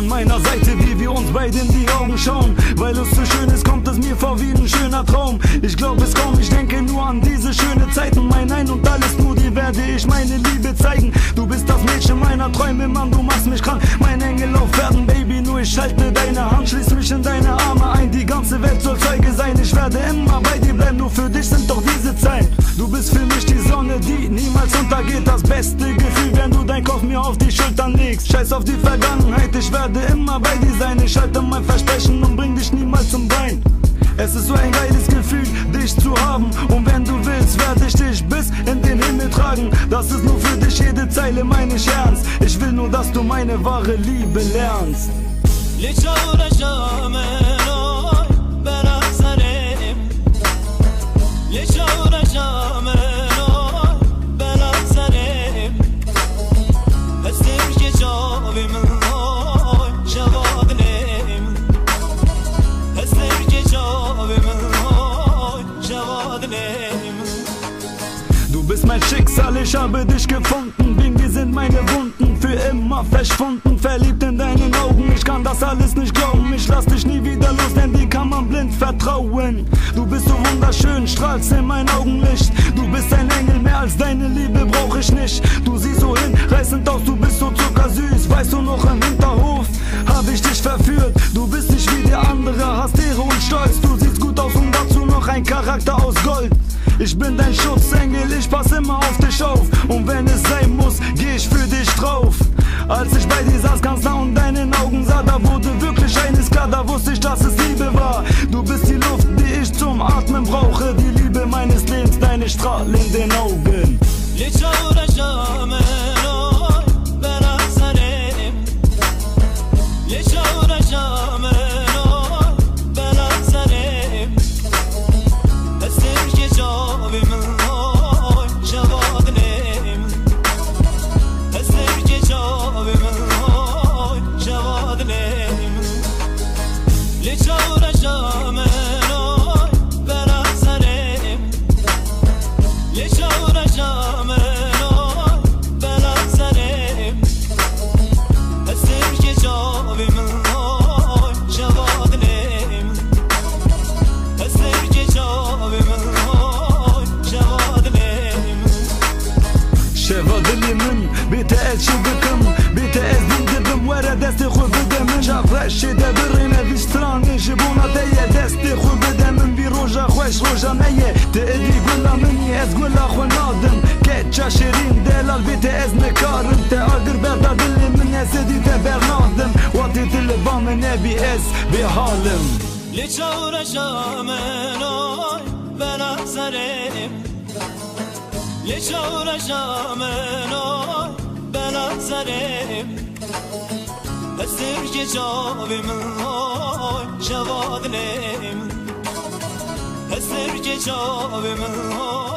an meiner Seite, wie wir uns beide in die Augen schauen. Weil es so schön ist, kommt es mir vor wie ein schöner Traum. Ich glaub es kaum, ich denke nur an diese schöne Zeiten. Mein Ein und alles, nur dir werde ich meine Liebe zeigen. Du bist das Mädchen meiner Träume, Mann, du machst mich krank. Mein Engel auf Erden, Baby, nur ich halte deine Hand. Schließ mich in deine Arme ein, die ganze Welt soll Zeuge sein. Ich werde immer bei dir bleiben, nur für dich sind doch diese Zeiten. Du bist für mich die Sonne, die niemals untergeht. Das beste Gefühl, wenn du dein Kopf mir auf die Schultern legst. Scheiß auf die Vergangenheit, ich werde immer bei dir sein. Ich halte mein Versprechen und bring dich niemals zum Wein. Es ist so ein geiles Gefühl, dich zu haben. Und wenn du willst, werde ich dich bis in den Himmel tragen. Das ist nur für dich, jede Zeile meine ich ernst. Ich will nur, dass du meine wahre Liebe lernst. Du bist mein Schicksal, ich habe dich gefunden. Wegen dir sind meine Wunden für immer verschwunden. Verliebt in deinen Augen, ich kann das alles nicht glauben. Ich lass dich nie wieder los, denn dir kann man blind vertrauen. Du bist so wunderschön, strahlst in mein Augenlicht. Du bist ein Engel, mehr als deine Liebe brauch ich nicht. Du siehst so hinreißend aus, du bist so zuckersüß. Weißt du noch, im Hinterhof hab ich dich verführt. Du bist nicht wie der andere, hast Ehre und Stolz. Du siehst gut aus und dazu noch ein Charakter aus Gold. Ich bin dein Schutzengel, ich pass immer auf dich auf. Und wenn es sein muss, geh ich für dich drauf. Als ich bei dir saß, ganz nah und deinen Augen sah, da wurde wirklich eines klar, da wusste ich, dass es Liebe war. Du bist die Luft, die ich zum Atmen brauche, die Liebe meines Lebens, deine strahlenden Augen. BTS شبكم BTS بندبم ورا دستي خو بدا من جافرش دبرنا في ستران يجيبونا دايا دستي خو بدا من بيروجا خوش روجا مية تأدي قولا مني اس قولا خو ناظم كاتشا شيرين دالا الBTS نكارم تأقر بردا دلي من يسدي تبر ناظم وطي تلبا من ABS بحالم لچاورا شامنوي بلا سريم لچاورا شامنوي بلا سريم استرجي جابي من هاي جواد نيم استرجي جابي من هاي